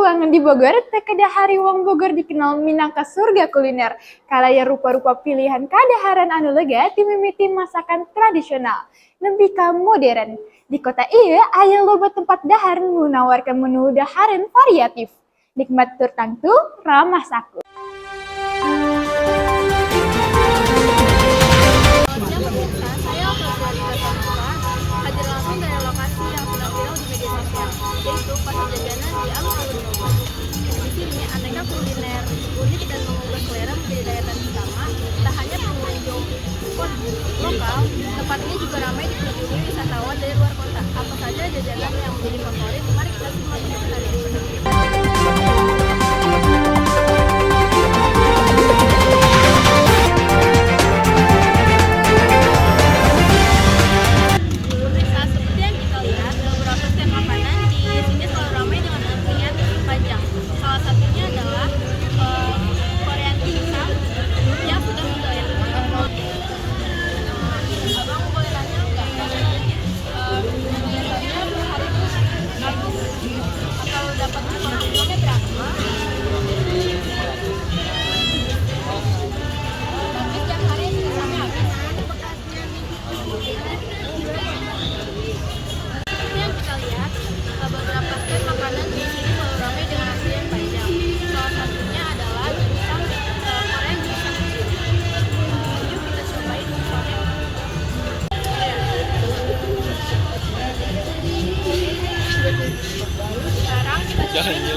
ruangan di Bogor, teu kadahari wong Bogor dikenal minangka surga kuliner. Kalaya rupa-rupa pilihan kadaharan anu lega ti mimiti masakan tradisional, nepi ka modern. Di kota ieu aya loba tempat dahar menawarkan menu dahareun variatif. Nikmat tur tangtu, ramah saku. Saya hadir langsung dari lokasi yang sedang viral di media sosial, yaitu Pasar Jajanan di Alun-Alun Bogor. Di sini aneka kuliner unik dan menggugah selera menjadi daya tarik utama. Tak hanya pengunjung lokal, tempat ini juga ramai dikunjungi wisatawan dari luar kota. Apa saja jajanan yang menjadi favorit? Mari kita simak liputannya.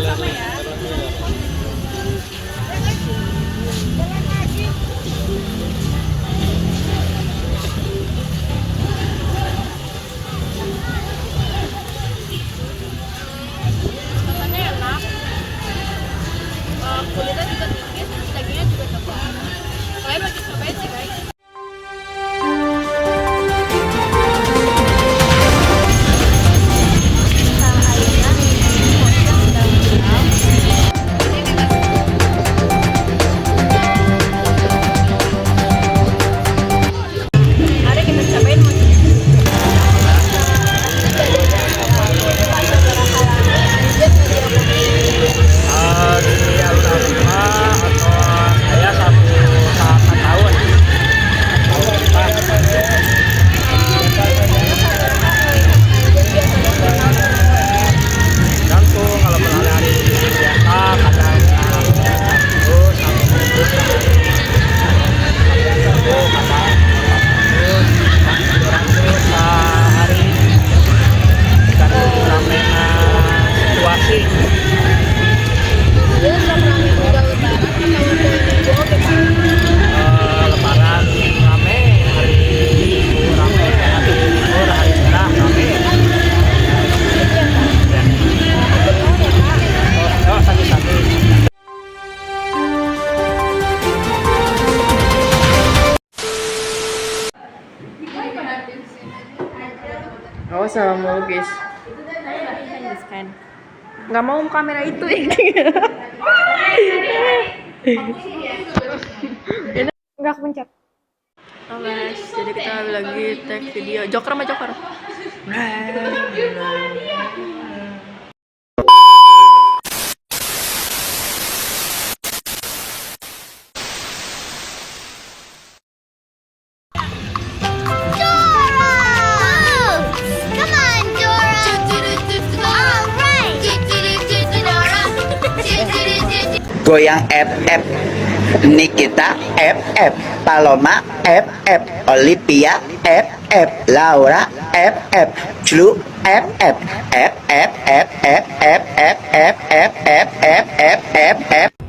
Sama ya. Rasanya enak, kulitnya juga tipis, dagingnya juga tebal. Kalian wajib cobain sih guys. Oh, salah mulu guys. Nggak mau kamera itu. Nggak kepencet. Oh guys, jadi kita lagi tag video Joker sama Joker. Goyang FF, Nikita FF, Paloma FF, Olivia FF, Laura FF, Chlu FF, FF, FF, FF, FF, FF, FF, FF.